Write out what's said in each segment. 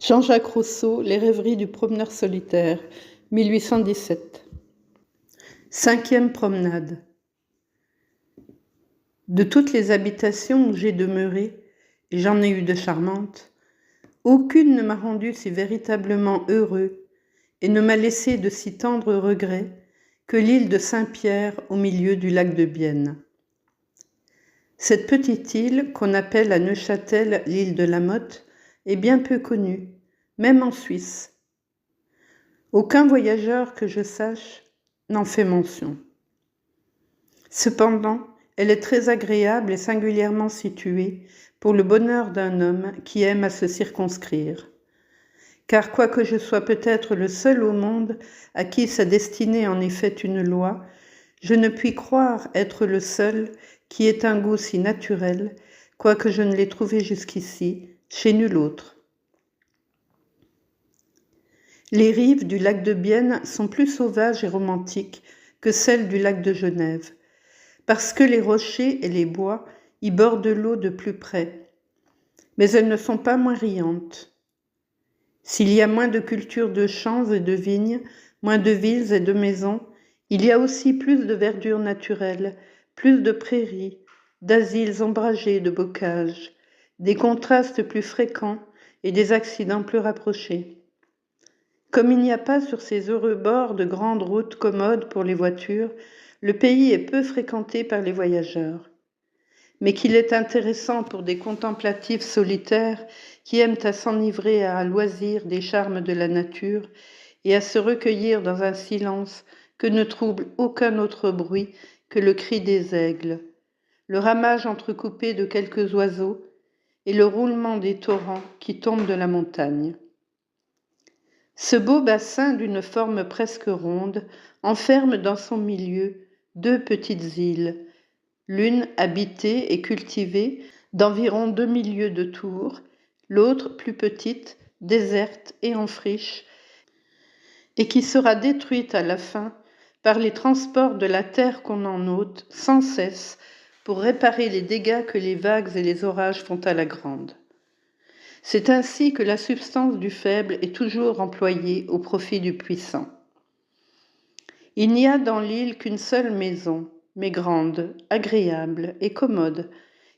Jean-Jacques Rousseau, Les rêveries du promeneur solitaire, 1817. Cinquième promenade. De toutes les habitations où j'ai demeuré, et j'en ai eu de charmantes, aucune ne m'a rendu si véritablement heureux et ne m'a laissé de si tendres regrets que l'île de Saint-Pierre au milieu du lac de Bienne. Cette petite île, qu'on appelle à Neuchâtel l'île de la Motte, est bien peu connue, même en Suisse. Aucun voyageur que je sache n'en fait mention. Cependant, elle est très agréable et singulièrement située pour le bonheur d'un homme qui aime à se circonscrire. Car quoique je sois peut-être le seul au monde à qui sa destinée en est faite une loi, je ne puis croire être le seul qui ait un goût si naturel, quoique je ne l'ai trouvé jusqu'ici chez nul autre. Les rives du lac de Bienne sont plus sauvages et romantiques que celles du lac de Genève, parce que les rochers et les bois y bordent l'eau de plus près. Mais elles ne sont pas moins riantes. S'il y a moins de culture de champs et de vignes, moins de villes et de maisons, il y a aussi plus de verdure naturelle, plus de prairies, d'asiles ombragés de bocages, des contrastes plus fréquents et des accidents plus rapprochés. Comme il n'y a pas sur ces heureux bords de grandes routes commodes pour les voitures, le pays est peu fréquenté par les voyageurs. Mais qu'il est intéressant pour des contemplatifs solitaires qui aiment à s'enivrer à loisir des charmes de la nature et à se recueillir dans un silence que ne trouble aucun autre bruit que le cri des aigles, le ramage entrecoupé de quelques oiseaux et le roulement des torrents qui tombent de la montagne. Ce beau bassin d'une forme presque ronde enferme dans son milieu deux petites îles, l'une habitée et cultivée d'environ 2000 lieues de tour, l'autre plus petite, déserte et en friche, et qui sera détruite à la fin par les transports de la terre qu'on en ôte sans cesse pour réparer les dégâts que les vagues et les orages font à la grande. C'est ainsi que la substance du faible est toujours employée au profit du puissant. Il n'y a dans l'île qu'une seule maison, mais grande, agréable et commode,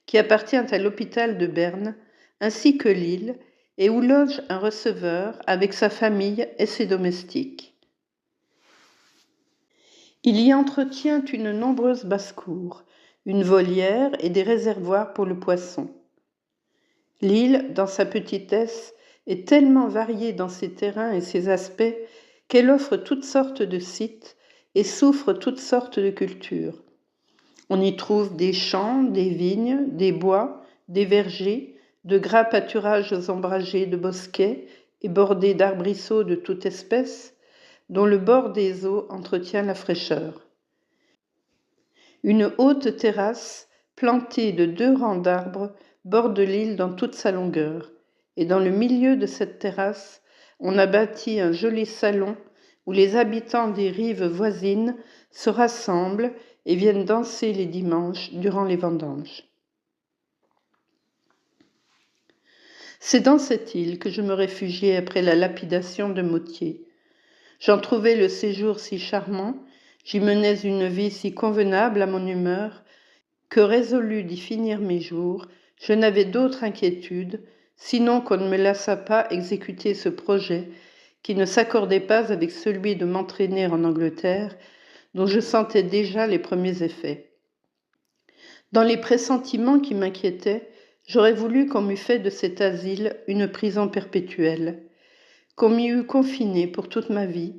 qui appartient à l'hôpital de Berne, ainsi que l'île, et où loge un receveur avec sa famille et ses domestiques. Il y entretient une nombreuse basse-cour, une volière et des réservoirs pour le poisson. L'île, dans sa petitesse, est tellement variée dans ses terrains et ses aspects qu'elle offre toutes sortes de sites et souffre toutes sortes de cultures. On y trouve des champs, des vignes, des bois, des vergers, de gras pâturages ombragés de bosquets et bordés d'arbrisseaux de toute espèce, dont le bord des eaux entretient la fraîcheur. Une haute terrasse, plantée de 2 rangs d'arbres, borde l'île dans toute sa longueur, et dans le milieu de cette terrasse, on a bâti un joli salon où les habitants des rives voisines se rassemblent et viennent danser les dimanches durant les vendanges. C'est dans cette île que je me réfugiai après la lapidation de Motier. J'en trouvai le séjour si charmant, j'y menais une vie si convenable à mon humeur, que résolu d'y finir mes jours, je n'avais d'autre inquiétude, sinon qu'on ne me laissât pas exécuter ce projet, qui ne s'accordait pas avec celui de m'entraîner en Angleterre, dont je sentais déjà les premiers effets. Dans les pressentiments qui m'inquiétaient, j'aurais voulu qu'on m'eût fait de cet asile une prison perpétuelle, qu'on m'y eût confinée pour toute ma vie,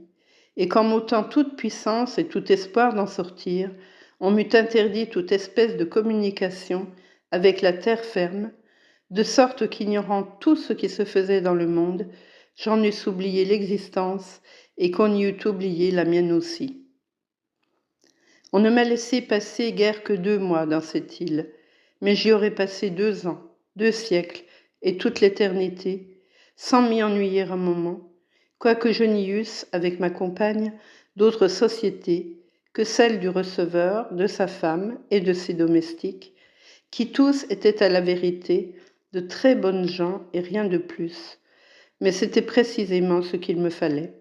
et qu'en m'ôtant toute puissance et tout espoir d'en sortir, on m'eût interdit toute espèce de communication avec la terre ferme, de sorte qu'ignorant tout ce qui se faisait dans le monde, j'en eusse oublié l'existence et qu'on y eût oublié la mienne aussi. On ne m'a laissé passer guère que 2 mois dans cette île, mais j'y aurais passé 2 ans, 2 siècles et toute l'éternité, sans m'y ennuyer un moment, quoique je n'y eusse, avec ma compagne, d'autres sociétés que celle du receveur, de sa femme et de ses domestiques, qui tous étaient à la vérité de très bonnes gens et rien de plus, mais c'était précisément ce qu'il me fallait.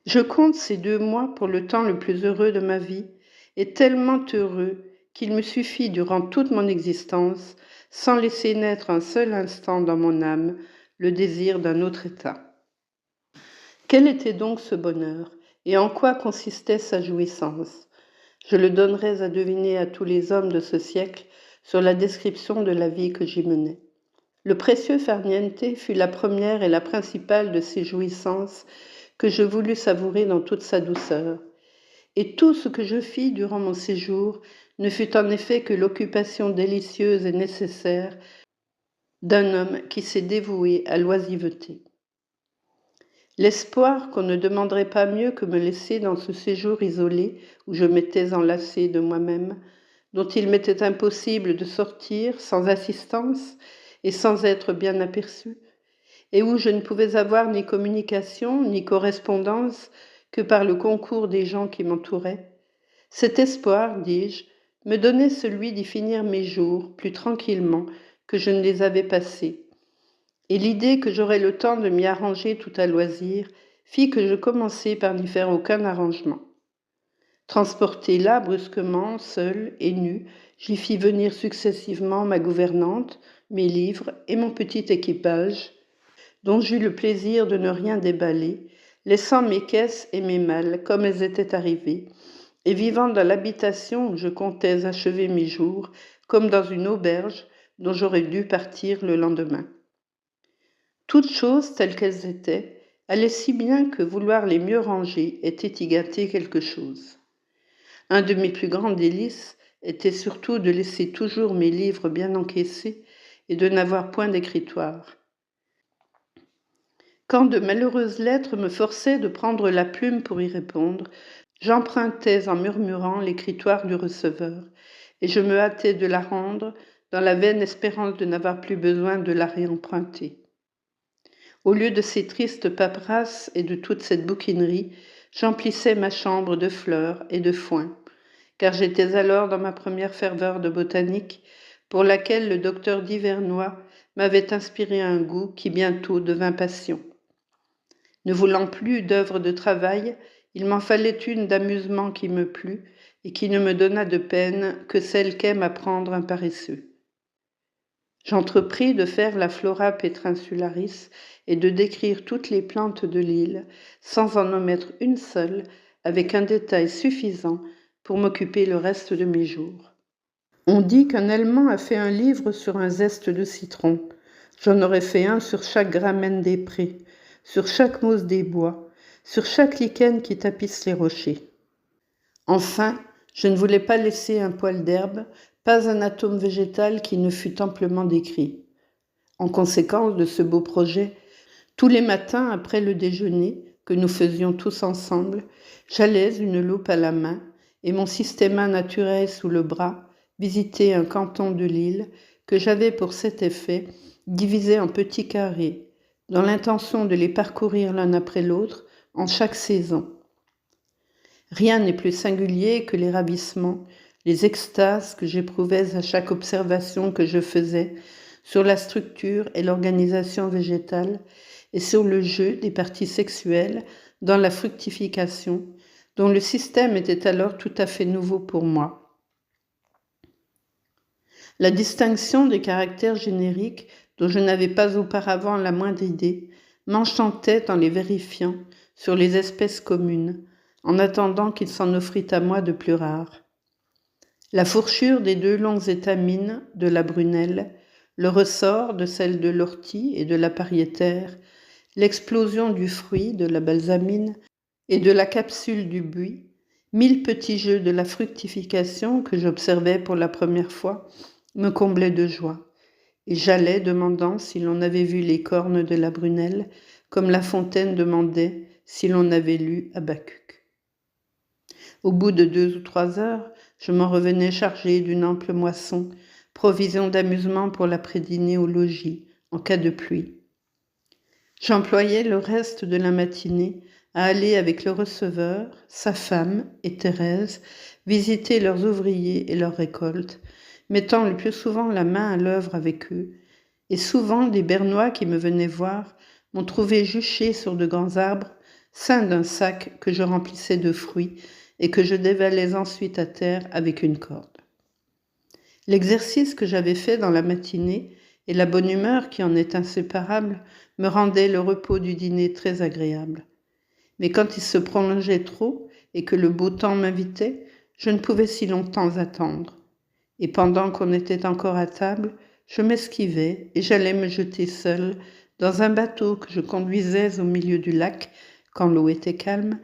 Je compte ces 2 mois pour le temps le plus heureux de ma vie, et tellement heureux qu'il me suffit durant toute mon existence, sans laisser naître un seul instant dans mon âme le désir d'un autre état. Quel était donc ce bonheur, et en quoi consistait sa jouissance? Je le donnerais à deviner à tous les hommes de ce siècle sur la description de la vie que j'y menais. Le précieux farniente fut la première et la principale de ces jouissances que je voulus savourer dans toute sa douceur. Et tout ce que je fis durant mon séjour ne fut en effet que l'occupation délicieuse et nécessaire d'un homme qui s'est dévoué à l'oisiveté. L'espoir qu'on ne demanderait pas mieux que me laisser dans ce séjour isolé où je m'étais enlacée de moi-même, dont il m'était impossible de sortir sans assistance et sans être bien aperçu, et où je ne pouvais avoir ni communication ni correspondance que par le concours des gens qui m'entouraient. Cet espoir, dis-je, me donnait celui d'y finir mes jours plus tranquillement que je ne les avais passés. Et l'idée que j'aurais le temps de m'y arranger tout à loisir fit que je commençai par n'y faire aucun arrangement. Transportée là brusquement, seule et nue, j'y fis venir successivement ma gouvernante, mes livres et mon petit équipage, dont j'eus le plaisir de ne rien déballer, laissant mes caisses et mes malles comme elles étaient arrivées, et vivant dans l'habitation où je comptais achever mes jours, comme dans une auberge dont j'aurais dû partir le lendemain. Toutes choses telles qu'elles étaient allaient si bien que vouloir les mieux ranger était y gâter quelque chose. Un de mes plus grands délices était surtout de laisser toujours mes livres bien encaissés et de n'avoir point d'écritoire. Quand de malheureuses lettres me forçaient de prendre la plume pour y répondre, j'empruntais en murmurant l'écritoire du receveur, et je me hâtais de la rendre dans la vaine espérance de n'avoir plus besoin de la réemprunter. Au lieu de ces tristes paperasses et de toute cette bouquinerie, j'emplissais ma chambre de fleurs et de foin, car j'étais alors dans ma première ferveur de botanique, pour laquelle le docteur Divernois m'avait inspiré un goût qui bientôt devint passion. Ne voulant plus d'œuvre de travail, il m'en fallait une d'amusement qui me plût et qui ne me donnât de peine que celle qu'aime apprendre un paresseux. J'entrepris de faire la Flora Petrinsularis et de décrire toutes les plantes de l'île, sans en omettre une seule, avec un détail suffisant pour m'occuper le reste de mes jours. On dit qu'un Allemand a fait un livre sur un zeste de citron. J'en aurais fait un sur chaque gramène des prés, sur chaque mousse des bois, sur chaque lichen qui tapisse les rochers. Enfin, je ne voulais pas laisser un poil d'herbe, pas un atome végétal qui ne fût amplement décrit. En conséquence de ce beau projet, tous les matins après le déjeuner, que nous faisions tous ensemble, j'allais, une loupe à la main, et mon systéma naturel sous le bras, visiter un canton de l'île que j'avais pour cet effet divisé en petits carrés, dans l'intention de les parcourir l'un après l'autre en chaque saison. Rien n'est plus singulier que les ravissements, les extases que j'éprouvais à chaque observation que je faisais sur la structure et l'organisation végétale et sur le jeu des parties sexuelles dans la fructification, dont le système était alors tout à fait nouveau pour moi. La distinction des caractères génériques, dont je n'avais pas auparavant la moindre idée, m'enchantait en les vérifiant sur les espèces communes, en attendant qu'il s'en offrit à moi de plus rares. La fourchure des 2 longues étamines de la brunelle, le ressort de celle de l'ortie et de la pariétaire, l'explosion du fruit de la balsamine et de la capsule du buis, 1000 petits jeux de la fructification que j'observais pour la première fois, me comblaient de joie, et j'allais demandant si l'on avait vu les cornes de la brunelle, comme La Fontaine demandait si l'on avait lu Habacuc. Au bout de 2 ou 3 heures, je m'en revenais chargée d'une ample moisson, provision d'amusement pour l'après-dîner au logis, en cas de pluie. J'employais le reste de la matinée à aller avec le receveur, sa femme et Thérèse visiter leurs ouvriers et leurs récoltes, mettant le plus souvent la main à l'œuvre avec eux, et souvent des Bernois qui me venaient voir m'ont trouvé juché sur de grands arbres, ceint d'un sac que je remplissais de fruits et que je dévalais ensuite à terre avec une corde. L'exercice que j'avais fait dans la matinée et la bonne humeur qui en est inséparable me rendaient le repos du dîner très agréable. Mais quand il se prolongeait trop et que le beau temps m'invitait, je ne pouvais si longtemps attendre. Et pendant qu'on était encore à table, je m'esquivais et j'allais me jeter seule dans un bateau que je conduisais au milieu du lac quand l'eau était calme,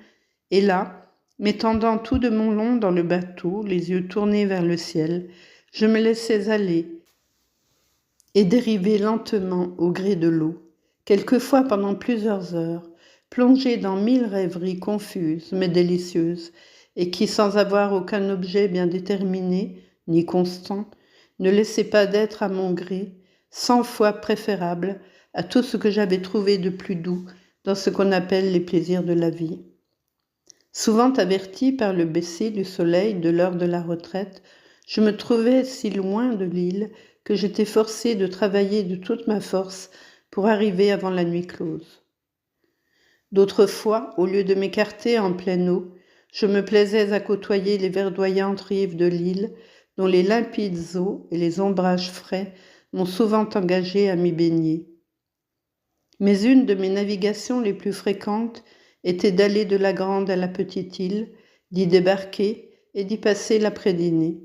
et là, m'étendant tout de mon long dans le bateau, les yeux tournés vers le ciel, je me laissais aller et dériver lentement au gré de l'eau, quelquefois pendant plusieurs heures, plongée dans 1000 rêveries confuses mais délicieuses, et qui, sans avoir aucun objet bien déterminé, ni constant, ne laissait pas d'être à mon gré 100 fois préférable à tout ce que j'avais trouvé de plus doux dans ce qu'on appelle les plaisirs de la vie. Souvent averti par le baisser du soleil de l'heure de la retraite, je me trouvais si loin de l'île que j'étais forcée de travailler de toute ma force pour arriver avant la nuit close. D'autres fois, au lieu de m'écarter en pleine eau, je me plaisais à côtoyer les verdoyantes rives de l'île, dont les limpides eaux et les ombrages frais m'ont souvent engagée à m'y baigner. Mais une de mes navigations les plus fréquentes était d'aller de la grande à la petite île, d'y débarquer et d'y passer l'après-dîner,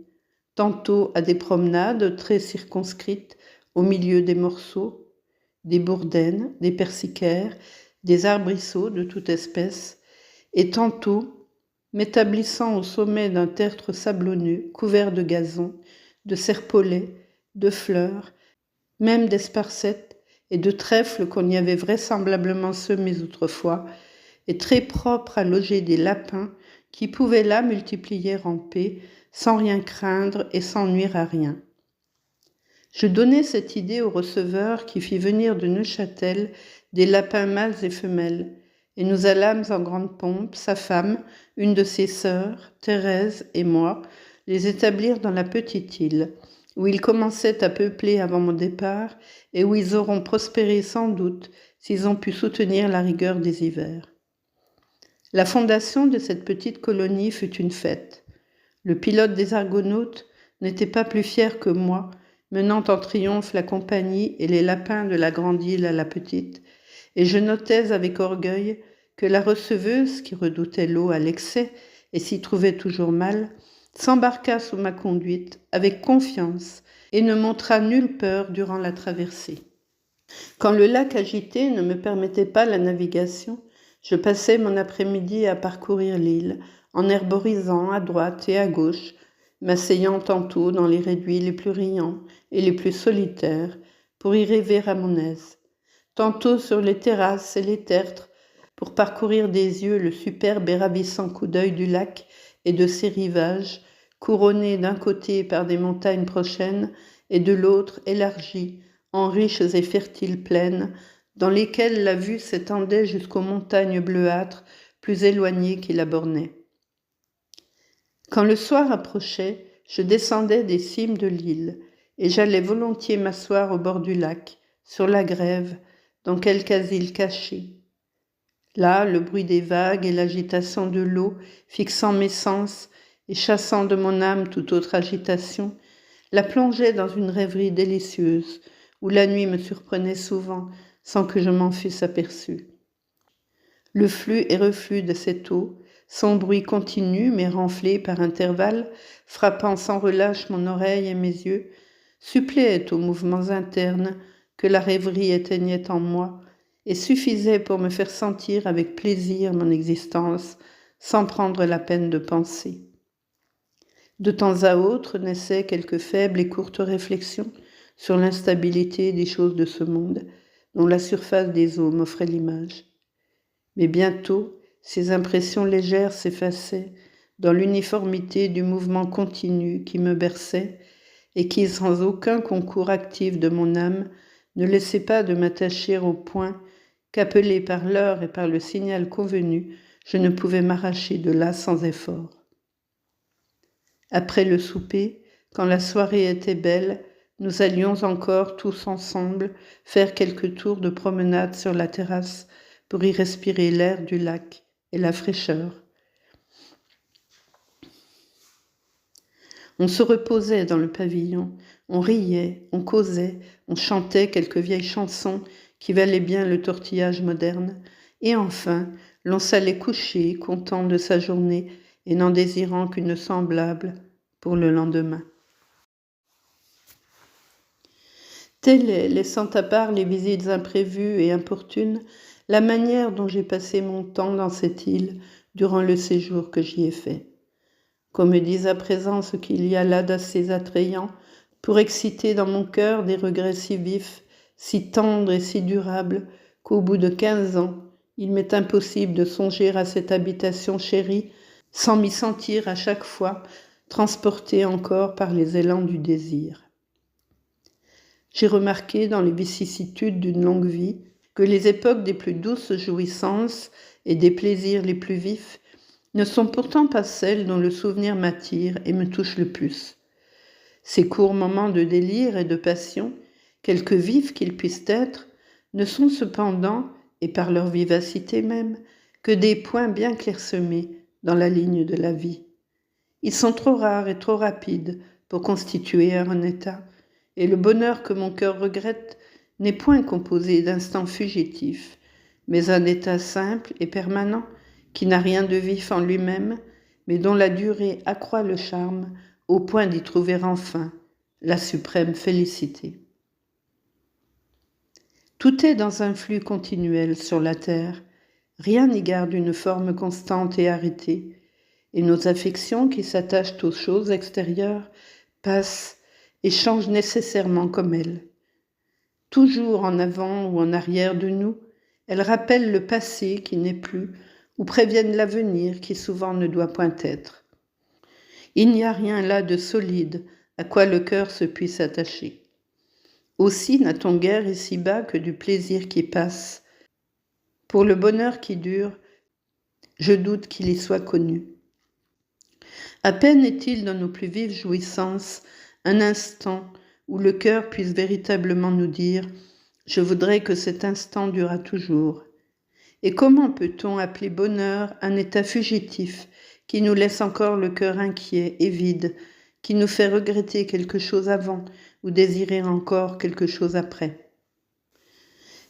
tantôt à des promenades très circonscrites au milieu des morceaux, des bourdaines, des persicaires, des arbrisseaux de toute espèce, et tantôt m'établissant au sommet d'un tertre sablonneux couvert de gazon, de serpolets, de fleurs, même d'esparcettes et de trèfles qu'on y avait vraisemblablement semés autrefois, et très propre à loger des lapins qui pouvaient là multiplier en paix, sans rien craindre et sans nuire à rien. Je donnai cette idée au receveur qui fit venir de Neuchâtel des lapins mâles et femelles, et nous allâmes en grande pompe, sa femme, une de ses sœurs, Thérèse et moi, les établir dans la petite île, où ils commençaient à peupler avant mon départ, et où ils auront prospéré sans doute s'ils ont pu soutenir la rigueur des hivers. La fondation de cette petite colonie fut une fête. Le pilote des Argonautes n'était pas plus fier que moi, menant en triomphe la compagnie et les lapins de la grande île à la petite, et je notais avec orgueil que la receveuse, qui redoutait l'eau à l'excès et s'y trouvait toujours mal, s'embarqua sous ma conduite avec confiance et ne montra nulle peur durant la traversée. Quand le lac agité ne me permettait pas la navigation, je passais mon après-midi à parcourir l'île, en herborisant à droite et à gauche, m'asseyant tantôt dans les réduits les plus riants et les plus solitaires pour y rêver à mon aise, tantôt sur les terrasses et les tertres pour parcourir des yeux le superbe et ravissant coup d'œil du lac et de ses rivages, couronnés d'un côté par des montagnes prochaines et de l'autre élargis en riches et fertiles plaines, dans lesquelles la vue s'étendait jusqu'aux montagnes bleuâtres plus éloignées qui la bornaient. Quand le soir approchait, je descendais des cimes de l'île, et j'allais volontiers m'asseoir au bord du lac, sur la grève, dans quelque asile caché. Là, le bruit des vagues et l'agitation de l'eau, fixant mes sens et chassant de mon âme toute autre agitation, la plongeaient dans une rêverie délicieuse, où la nuit me surprenait souvent, sans que je m'en fusse aperçu. Le flux et reflux de cette eau, son bruit continu mais renflé par intervalles, frappant sans relâche mon oreille et mes yeux, suppléait aux mouvements internes que la rêverie éteignait en moi et suffisait pour me faire sentir avec plaisir mon existence sans prendre la peine de penser. De temps à autre naissaient quelques faibles et courtes réflexions sur l'instabilité des choses de ce monde, dont la surface des eaux m'offrait l'image. Mais bientôt, ces impressions légères s'effaçaient dans l'uniformité du mouvement continu qui me berçait et qui, sans aucun concours actif de mon âme, ne laissait pas de m'attacher au point qu'appelé par l'heure et par le signal convenu, je ne pouvais m'arracher de là sans effort. Après le souper, quand la soirée était belle, nous allions encore tous ensemble faire quelques tours de promenade sur la terrasse pour y respirer l'air du lac et la fraîcheur. On se reposait dans le pavillon, on riait, on causait, on chantait quelques vieilles chansons qui valaient bien le tortillage moderne, et enfin, l'on s'allait coucher, content de sa journée et n'en désirant qu'une semblable pour le lendemain. Telle est, laissant à part les visites imprévues et importunes, la manière dont j'ai passé mon temps dans cette île durant le séjour que j'y ai fait. Qu'on me dise à présent ce qu'il y a là d'assez attrayant pour exciter dans mon cœur des regrets si vifs, si tendres et si durables qu'au bout de 15 ans, il m'est impossible de songer à cette habitation chérie sans m'y sentir à chaque fois transporté encore par les élans du désir. J'ai remarqué dans les vicissitudes d'une longue vie que les époques des plus douces jouissances et des plaisirs les plus vifs ne sont pourtant pas celles dont le souvenir m'attire et me touche le plus. Ces courts moments de délire et de passion, quelque vifs qu'ils puissent être, ne sont cependant, et par leur vivacité même, que des points bien clairsemés dans la ligne de la vie. Ils sont trop rares et trop rapides pour constituer un état, et le bonheur que mon cœur regrette n'est point composé d'instants fugitifs, mais un état simple et permanent qui n'a rien de vif en lui-même, mais dont la durée accroît le charme au point d'y trouver enfin la suprême félicité. Tout est dans un flux continuel sur la terre, rien n'y garde une forme constante et arrêtée, et nos affections qui s'attachent aux choses extérieures passent et changent nécessairement comme elles. Toujours en avant ou en arrière de nous, elles rappellent le passé qui n'est plus, ou préviennent l'avenir qui souvent ne doit point être. Il n'y a rien là de solide à quoi le cœur se puisse attacher. Aussi n'a-t-on guère ici-bas que du plaisir qui passe. Pour le bonheur qui dure, je doute qu'il y soit connu. À peine est-il dans nos plus vives jouissances un instant où le cœur puisse véritablement nous dire « Je voudrais que cet instant durât toujours ». Et comment peut-on appeler bonheur un état fugitif qui nous laisse encore le cœur inquiet et vide, qui nous fait regretter quelque chose avant ou désirer encore quelque chose après?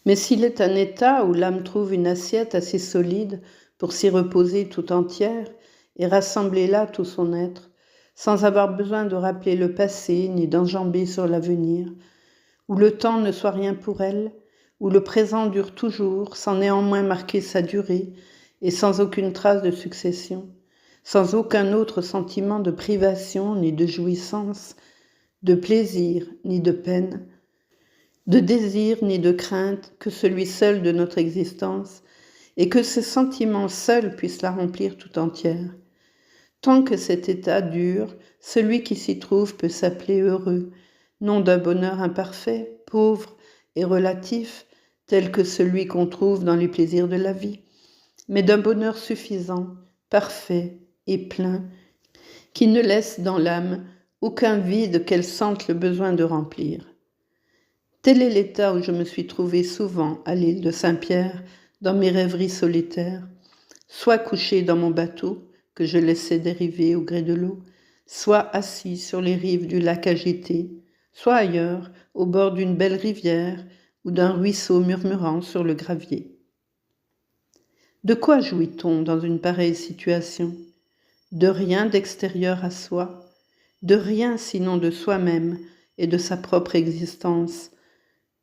Mais s'il est un état où l'âme trouve une assiette assez solide pour s'y reposer tout entière et rassembler là tout son être, sans avoir besoin de rappeler le passé ni d'enjamber sur l'avenir, où le temps ne soit rien pour elle, où le présent dure toujours, sans néanmoins marquer sa durée, et sans aucune trace de succession, sans aucun autre sentiment de privation ni de jouissance, de plaisir ni de peine, de désir ni de crainte que celui seul de notre existence, et que ce sentiment seul puisse la remplir tout entière. Tant que cet état dure, celui qui s'y trouve peut s'appeler heureux, non d'un bonheur imparfait, pauvre et relatif, tel que celui qu'on trouve dans les plaisirs de la vie, mais d'un bonheur suffisant, parfait et plein, qui ne laisse dans l'âme aucun vide qu'elle sente le besoin de remplir. Tel est l'état où je me suis trouvée souvent à l'île de Saint-Pierre, dans mes rêveries solitaires, soit couché dans mon bateau, que je laissais dériver au gré de l'eau, soit assis sur les rives du lac agité, soit ailleurs, au bord d'une belle rivière ou d'un ruisseau murmurant sur le gravier. De quoi jouit-on dans une pareille situation? De rien d'extérieur à soi, de rien sinon de soi-même et de sa propre existence.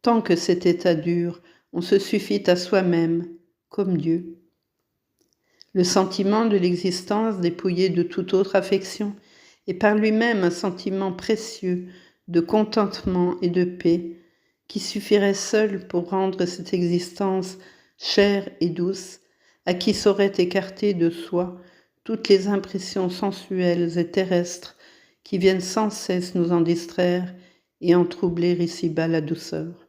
Tant que cet état dure, on se suffit à soi-même, comme Dieu. Le sentiment de l'existence dépouillé de toute autre affection est par lui-même un sentiment précieux de contentement et de paix qui suffirait seul pour rendre cette existence chère et douce à qui saurait écarter de soi toutes les impressions sensuelles et terrestres qui viennent sans cesse nous en distraire et en troubler ici-bas la douceur.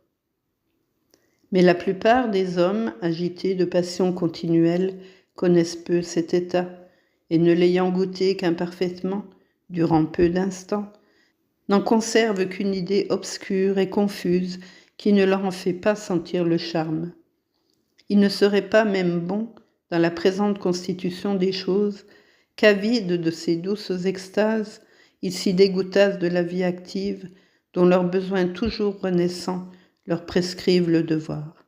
Mais la plupart des hommes agités de passions continuelles connaissent peu cet état, et ne l'ayant goûté qu'imparfaitement, durant peu d'instants, n'en conservent qu'une idée obscure et confuse qui ne leur en fait pas sentir le charme. Il ne serait pas même bon, dans la présente constitution des choses, qu'avides de ces douces extases, ils s'y dégoûtassent de la vie active, dont leurs besoins toujours renaissants leur prescrivent le devoir.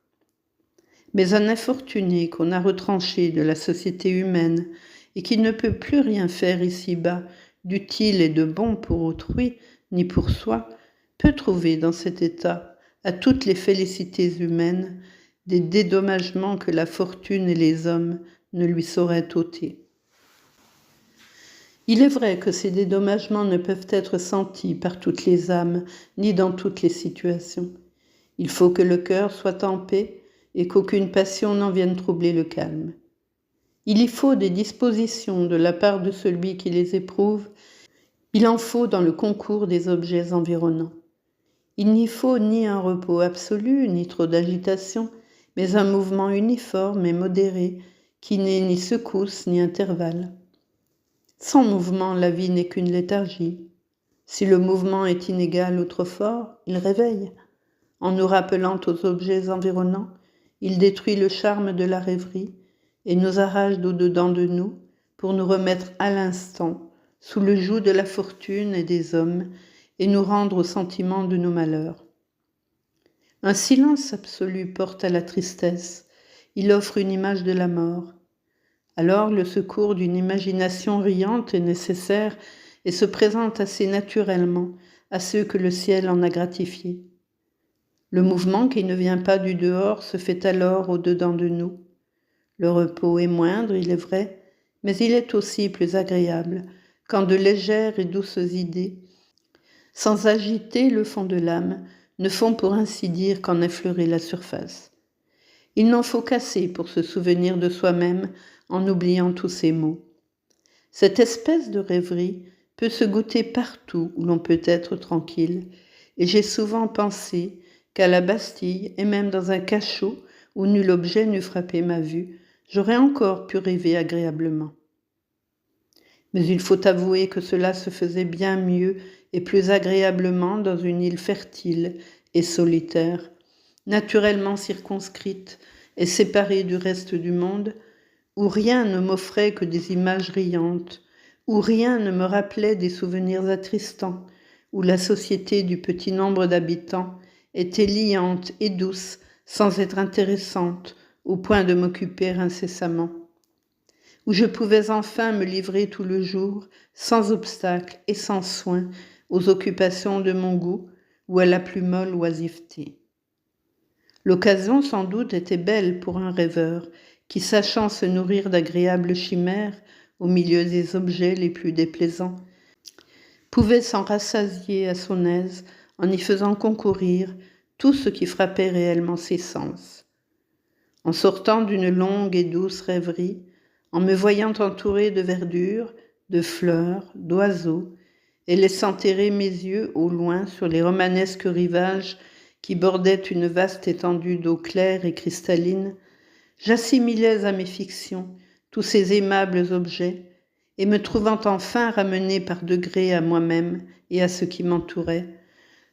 Mais un infortuné qu'on a retranché de la société humaine et qui ne peut plus rien faire ici-bas d'utile et de bon pour autrui, ni pour soi, peut trouver dans cet état, à toutes les félicités humaines, des dédommagements que la fortune et les hommes ne lui sauraient ôter. Il est vrai que ces dédommagements ne peuvent être sentis par toutes les âmes, ni dans toutes les situations. Il faut que le cœur soit en paix et qu'aucune passion n'en vienne troubler le calme. Il y faut des dispositions de la part de celui qui les éprouve, il en faut dans le concours des objets environnants. Il n'y faut ni un repos absolu, ni trop d'agitation, mais un mouvement uniforme et modéré, qui n'est ni secousse ni intervalle. Sans mouvement, la vie n'est qu'une léthargie. Si le mouvement est inégal ou trop fort, il réveille. En nous rappelant aux objets environnants, il détruit le charme de la rêverie et nous arrache d'au-dedans de nous pour nous remettre à l'instant sous le joug de la fortune et des hommes et nous rendre au sentiment de nos malheurs. Un silence absolu porte à la tristesse, il offre une image de la mort. Alors le secours d'une imagination riante est nécessaire et se présente assez naturellement à ceux que le ciel en a gratifiés. Le mouvement qui ne vient pas du dehors se fait alors au-dedans de nous. Le repos est moindre, il est vrai, mais il est aussi plus agréable quand de légères et douces idées, sans agiter le fond de l'âme, ne font pour ainsi dire qu'en effleurer la surface. Il n'en faut qu'assez pour se souvenir de soi-même en oubliant tous ces mots. Cette espèce de rêverie peut se goûter partout où l'on peut être tranquille, et j'ai souvent pensé qu'à la Bastille, et même dans un cachot où nul objet n'eût frappé ma vue, j'aurais encore pu rêver agréablement. Mais il faut avouer que cela se faisait bien mieux et plus agréablement dans une île fertile et solitaire, naturellement circonscrite et séparée du reste du monde, où rien ne m'offrait que des images riantes, où rien ne me rappelait des souvenirs attristants, où la société du petit nombre d'habitants était liante et douce sans être intéressante au point de m'occuper incessamment, où je pouvais enfin me livrer tout le jour, sans obstacle et sans soin, aux occupations de mon goût ou à la plus molle oisiveté. L'occasion sans doute était belle pour un rêveur qui, sachant se nourrir d'agréables chimères au milieu des objets les plus déplaisants, pouvait s'en rassasier à son aise en y faisant concourir tout ce qui frappait réellement ses sens. En sortant d'une longue et douce rêverie, en me voyant entourée de verdure, de fleurs, d'oiseaux, et laissant errer mes yeux au loin sur les romanesques rivages qui bordaient une vaste étendue d'eau claire et cristalline, j'assimilais à mes fictions tous ces aimables objets, et me trouvant enfin ramenée par degrés à moi-même et à ce qui m'entourait,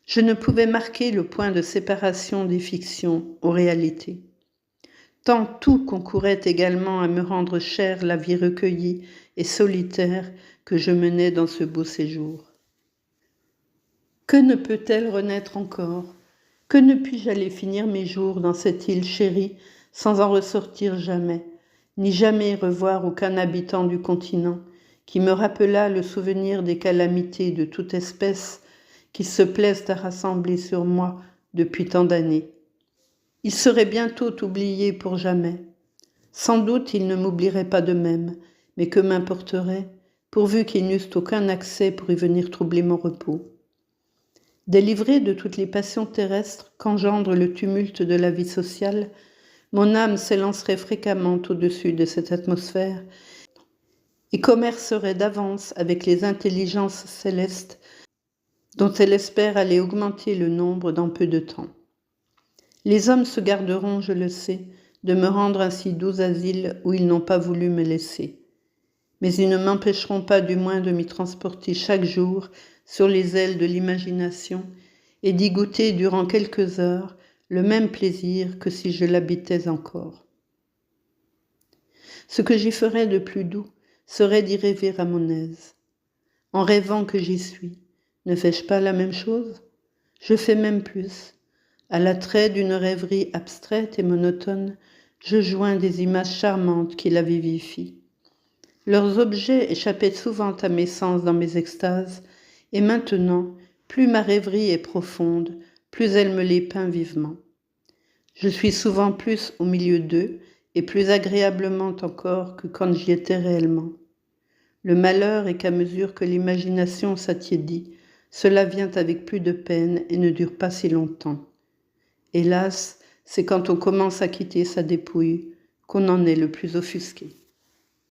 je ne pouvais marquer le point de séparation des fictions aux réalités. Tant tout concourait également à me rendre chère la vie recueillie et solitaire que je menais dans ce beau séjour. Que ne peut-elle renaître encore ? Que ne puis-je aller finir mes jours dans cette île chérie sans en ressortir jamais, ni jamais revoir aucun habitant du continent qui me rappela le souvenir des calamités de toute espèce qui se plaisent à rassembler sur moi depuis tant d'années. Il serait bientôt oublié pour jamais. Sans doute il ne m'oublierait pas de même, mais que m'importerait, pourvu qu'ils n'eussent aucun accès pour y venir troubler mon repos. Délivré de toutes les passions terrestres qu'engendre le tumulte de la vie sociale, mon âme s'élancerait fréquemment au-dessus de cette atmosphère et commercerait d'avance avec les intelligences célestes dont elle espère aller augmenter le nombre dans peu de temps. Les hommes se garderont, je le sais, de me rendre un si doux asile où ils n'ont pas voulu me laisser. Mais ils ne m'empêcheront pas du moins de m'y transporter chaque jour sur les ailes de l'imagination et d'y goûter durant quelques heures le même plaisir que si je l'habitais encore. Ce que j'y ferais de plus doux serait d'y rêver à mon aise. En rêvant que j'y suis, ne fais-je pas la même chose? Je fais même plus. À l'attrait d'une rêverie abstraite et monotone, je joins des images charmantes qui la vivifient. Leurs objets échappaient souvent à mes sens dans mes extases, et maintenant, plus ma rêverie est profonde, plus elle me les peint vivement. Je suis souvent plus au milieu d'eux, et plus agréablement encore que quand j'y étais réellement. Le malheur est qu'à mesure que l'imagination s'attiédit, cela vient avec plus de peine et ne dure pas si longtemps. Hélas, c'est quand on commence à quitter sa dépouille qu'on en est le plus offusqué.